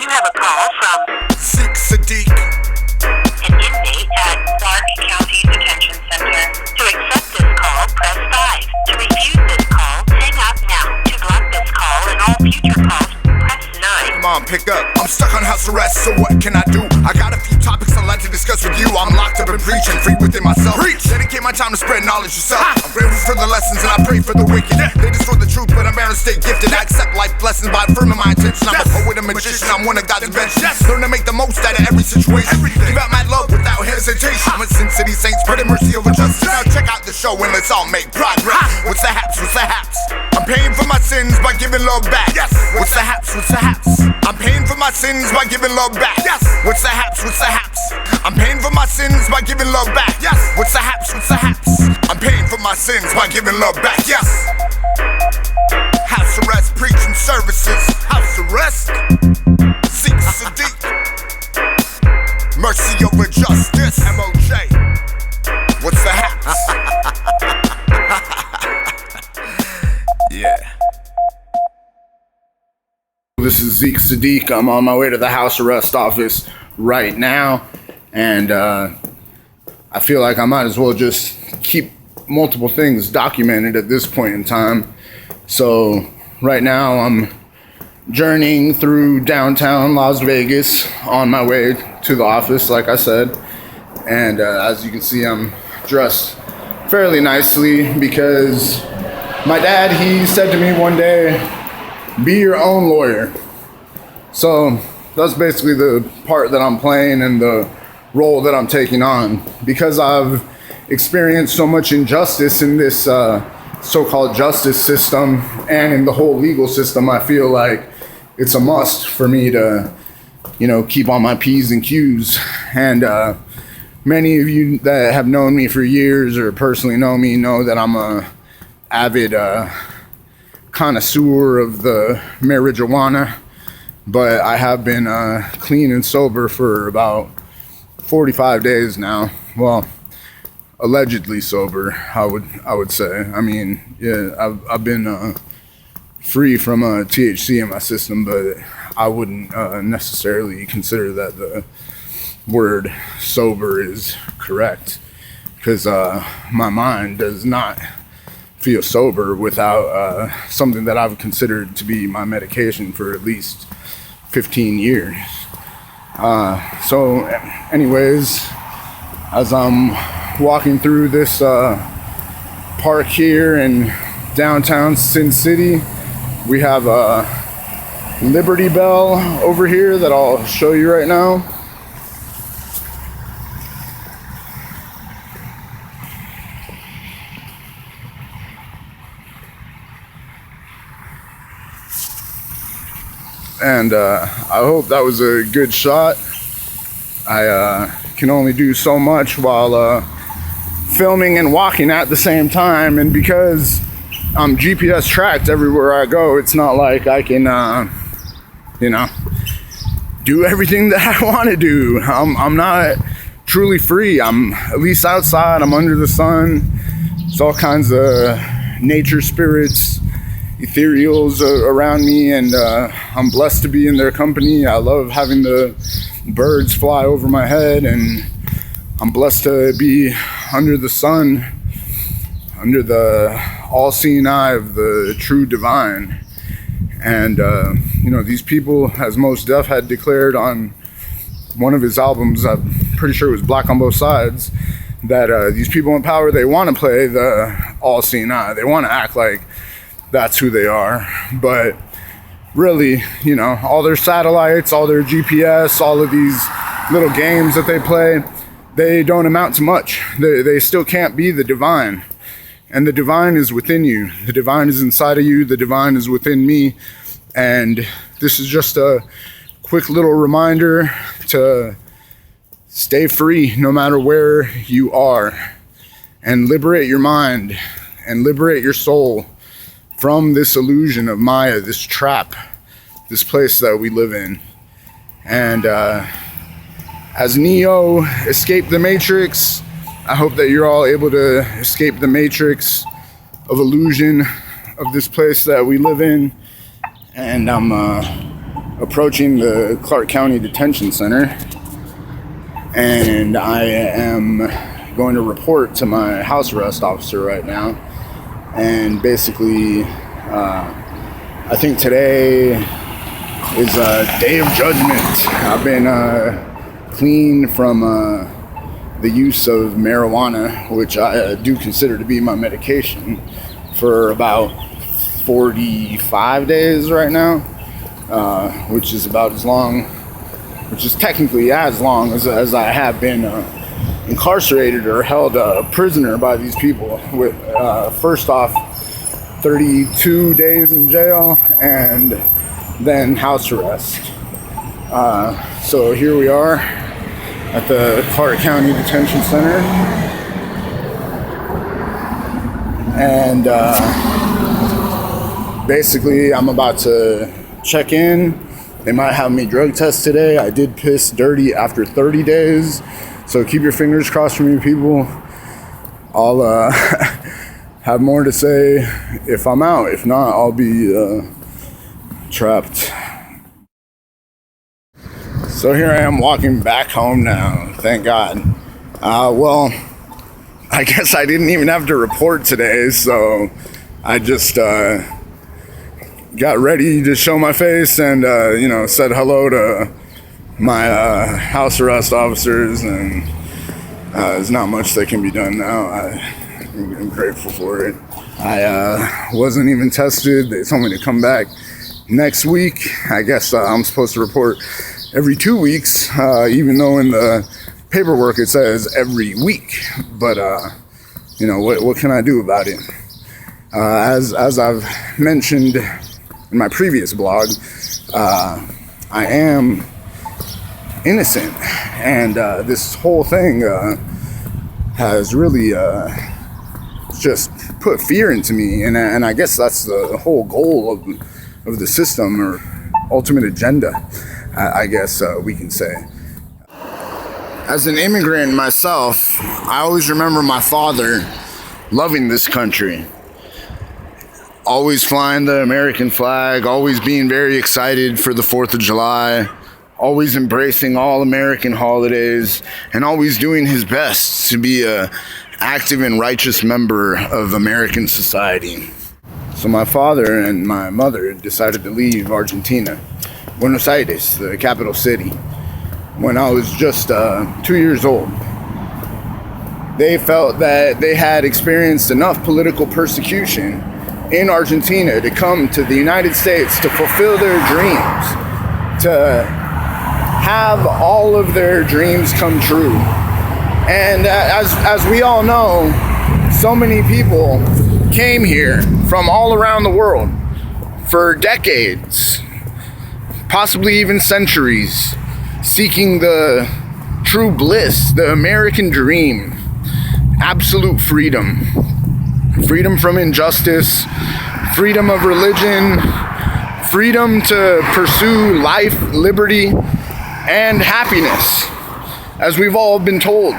have a call from Zeke Sadiq, an inmate at Clark County Detention Center. To accept this call, press 5. To refuse this call, hang up now. To block this call and all future calls, press 9. come on, pick up. I'm stuck on house arrest, so what can I do? I got a few topics I'd like to discuss with you. I'm locked up and preaching, free within myself. Preach! Dedicate my time to spread knowledge yourself. I'm grateful for the lessons and I pray for the wicked. They destroy the truth, but I'm bound to stay gifted. I accept life blessings by affirming my intention. I'm a poet, a magician, I'm one of God's inventions. Learn to make the most out of every situation. Give out my love without hesitation. I'm a Sin City Saints, spreading mercy over justice. Now check out the show and let's all make progress. What's the haps? What's the haps? I'm paying for my sins by giving love back. Yes. What's the haps? What's the haps? I'm paying for my sins by giving love back. Yes. What's the haps? What's the haps? I'm paying for my sins by giving love back. Yes. What's the haps? What's the haps? I'm paying for my sins by giving love back. Yes. House arrest, preaching services. House arrest. Zeke Sadiq. Mercy over justice. MOJ. What's the haps? Yeah. This is Zeke Sadiq. I'm on my way to the house arrest office right now, and I feel like I might as well just keep multiple things documented at this point in time. So right now I'm journeying through downtown Las Vegas on my way to the office, like I said, and as you can see, I'm dressed fairly nicely because my dad, he said to me one day, be your own lawyer. So that's basically the part that I'm playing and the role that I'm taking on, because I've experienced so much injustice in this so-called justice system and in the whole legal system. I feel like it's a must for me to, keep on my P's and Q's. And many of you that have known me for years or personally know me know that I'm a avid connoisseur of the marijuana, but I have been clean and sober for about 45 days now. Well, allegedly sober, I would say. I mean, yeah, I've been free from THC in my system, but I wouldn't necessarily consider that the word sober is correct, because my mind does not feel sober without something that I've considered to be my medication for at least 15 years. So anyways, as I'm walking through this park here in downtown Sin City, we have a Liberty Bell over here that I'll show you right now. And I hope that was a good shot. I can only do so much while filming and walking at the same time, and because I'm GPS tracked everywhere I go, it's not like I can do everything that I want to do. I'm not truly free. I'm at least outside, I'm under the sun. It's all kinds of nature spirits, ethereals around me, and I'm blessed to be in their company. I love having the birds fly over my head, and I'm blessed to be under the sun, under the all-seeing eye of the true divine. And these people, as Mos Def had declared on one of his albums, I'm pretty sure it was Black on Both Sides, that these people in power, they want to play the all-seeing eye. They want to act like that's who they are, but really, all their satellites, all their GPS, all of these little games that they play, they don't amount to much. They still can't be the divine. And the divine is within you. The divine is inside of you. The divine is within me. And this is just a quick little reminder to stay free no matter where you are, and liberate your mind and liberate your soul from this illusion of Maya, this trap, this place that we live in. And as Neo escaped the Matrix, I hope that you're all able to escape the Matrix of illusion of this place that we live in. And I'm approaching the Clark County Detention Center, and I am going to report to my house arrest officer right now. And basically, I think today is a day of judgment. I've been clean from the use of marijuana, which I do consider to be my medication, for about 45 days right now, which is about as long, which is technically as long as I have been incarcerated or held prisoner by these people, with first off 32 days in jail and then house arrest. So here we are at the Clark County Detention Center, and basically I'm about to check in. They might have me drug test today. I did piss dirty after 30 days, so keep your fingers crossed for me, people. I'll have more to say if I'm out. If not, I'll be trapped. So here I am walking back home now, thank God. Well, I guess I didn't even have to report today, so I just got ready to show my face and, said hello to my house arrest officers, and there's not much that can be done now. I'm grateful for it. I wasn't even tested. They told me to come back next week. I guess I'm supposed to report every 2 weeks, even though in the paperwork it says every week. But what can I do about it? As I've mentioned in my previous blog, I am innocent, and this whole thing has really just put fear into me, and I guess that's the whole goal of the system, or ultimate agenda, I guess we can say. As an immigrant myself, I always remember my father loving this country, always flying the American flag, always being very excited for the 4th of July, always embracing all American holidays, and always doing his best to be a active and righteous member of American society. So my father and my mother decided to leave Argentina, Buenos Aires, the capital city, when I was just 2 years old. They felt that they had experienced enough political persecution in Argentina to come to the United States to fulfill their dreams, to have all of their dreams come true. And as we all know, so many people came here from all around the world for decades, possibly even centuries, seeking the true bliss, the American dream, absolute freedom, freedom from injustice, freedom of religion, freedom to pursue life, liberty, and happiness, as we've all been told.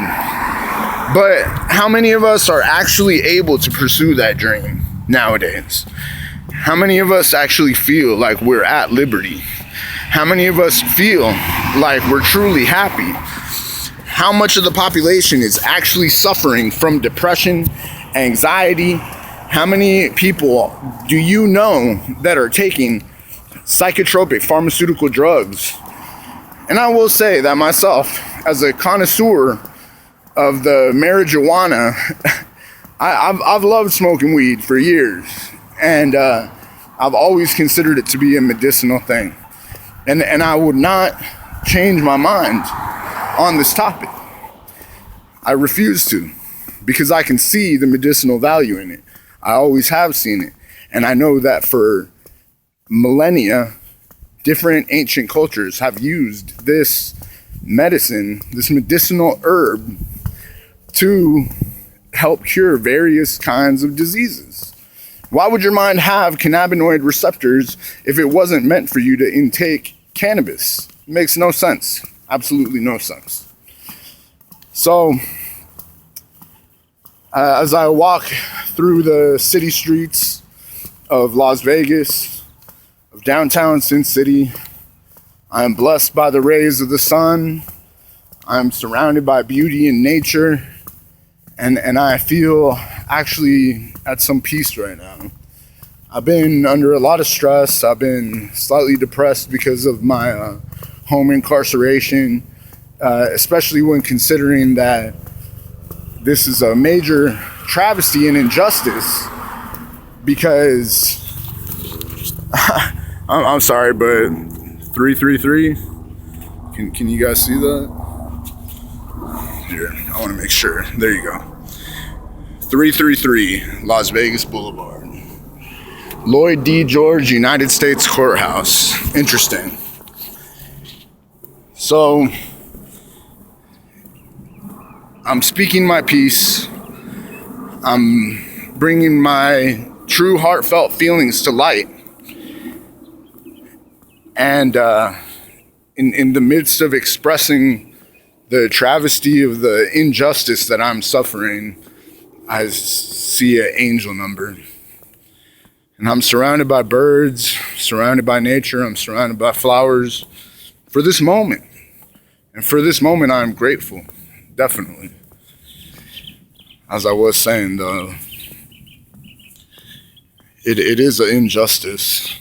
But how many of us are actually able to pursue that dream nowadays? How many of us actually feel like we're at liberty? How many of us feel like we're truly happy? How much of the population is actually suffering from depression, anxiety? How many people do you know that are taking psychotropic pharmaceutical drugs? And I will say that myself, as a connoisseur of the marijuana, I've loved smoking weed for years, and I've always considered it to be a medicinal thing, and I would not change my mind on this topic. I refuse to, because I can see the medicinal value in it. I always have seen it, and I know that for millennia, different ancient cultures have used this medicine, this medicinal herb, to help cure various kinds of diseases. Why would your mind have cannabinoid receptors if it wasn't meant for you to intake cannabis? It makes no sense. Absolutely no sense. So, as I walk through the city streets of Las Vegas, of downtown Sin City, I am blessed by the rays of the sun. I am surrounded by beauty and nature. And I feel actually at some peace right now. I've been under a lot of stress. I've been slightly depressed because of my home incarceration, especially when considering that this is a major travesty and injustice. Because I'm sorry, but 333. Can you guys see that? Here, I want to make sure. There you go. 333 Las Vegas Boulevard. Lloyd D. George, United States Courthouse. Interesting. So, I'm speaking my piece. I'm bringing my true heartfelt feelings to light. And in the midst of expressing the travesty of the injustice that I'm suffering, I see an angel number. And I'm surrounded by birds, surrounded by nature, I'm surrounded by flowers for this moment. And for this moment, I'm grateful, definitely. As I was saying, though, it is an injustice.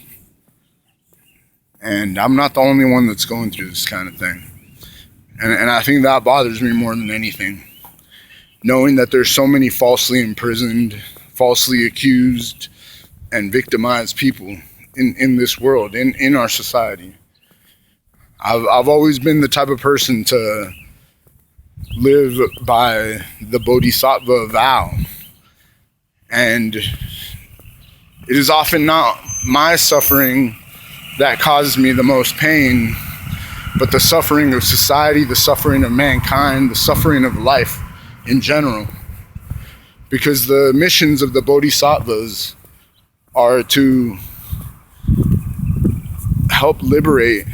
And I'm not the only one that's going through this kind of thing. And I think that bothers me more than anything. Knowing that there's so many falsely imprisoned, falsely accused, and victimized people in this world, in our society. I've always been the type of person to live by the Bodhisattva vow. And it is often not my suffering that causes me the most pain, but the suffering of society, the suffering of mankind, the suffering of life in general. Because the missions of the Bodhisattvas are to help liberate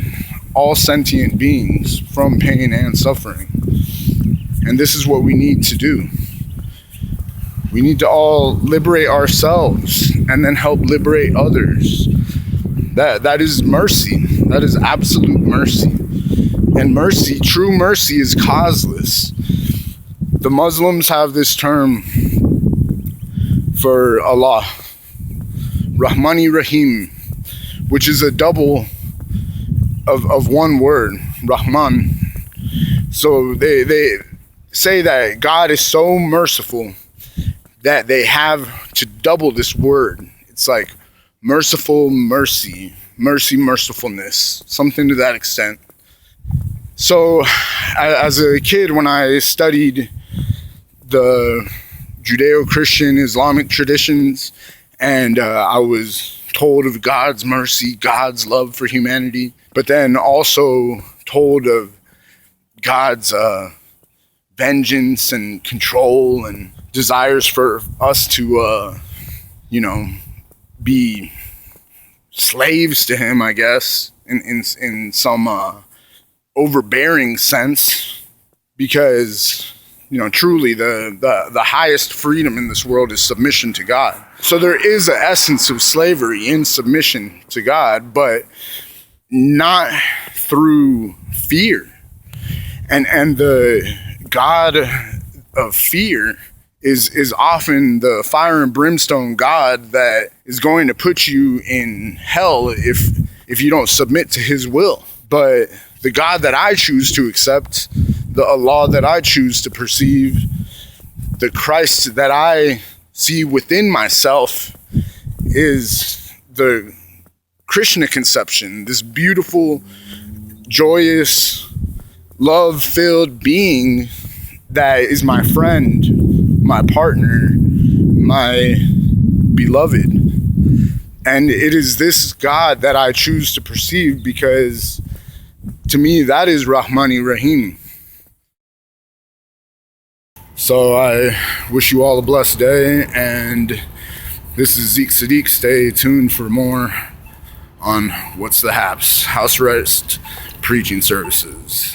all sentient beings from pain and suffering. And this is what we need to do. We need to all liberate ourselves and then help liberate others. That is mercy. That is absolute mercy. And mercy, true mercy, is causeless. The Muslims have this term for Allah, Rahmani Rahim, which is a double of one word, Rahman. So they say that God is so merciful that they have to double this word. It's like merciful, mercy, mercy, mercifulness, something to that extent. So as a kid, when I studied the Judeo-Christian Islamic traditions, and I was told of God's mercy, God's love for humanity, but then also told of God's vengeance and control and desires for us to, be slaves to him, I guess, in some overbearing sense, because truly the highest freedom in this world is submission to God. So there is an essence of slavery in submission to God, but not through fear. And the God of fear is often the fire and brimstone God that is going to put you in hell if you don't submit to his will. But the God that I choose to accept, the Allah that I choose to perceive, the Christ that I see within myself, is the Krishna conception, this beautiful, joyous, love-filled being that is my friend, my partner, my beloved. And it is this God that I choose to perceive, because to me that is Rahmani Rahim. So I wish you all a blessed day, and this is Zeke Sadiq. Stay tuned for more on What's the H.A.P.S. House Arrest Preaching Services.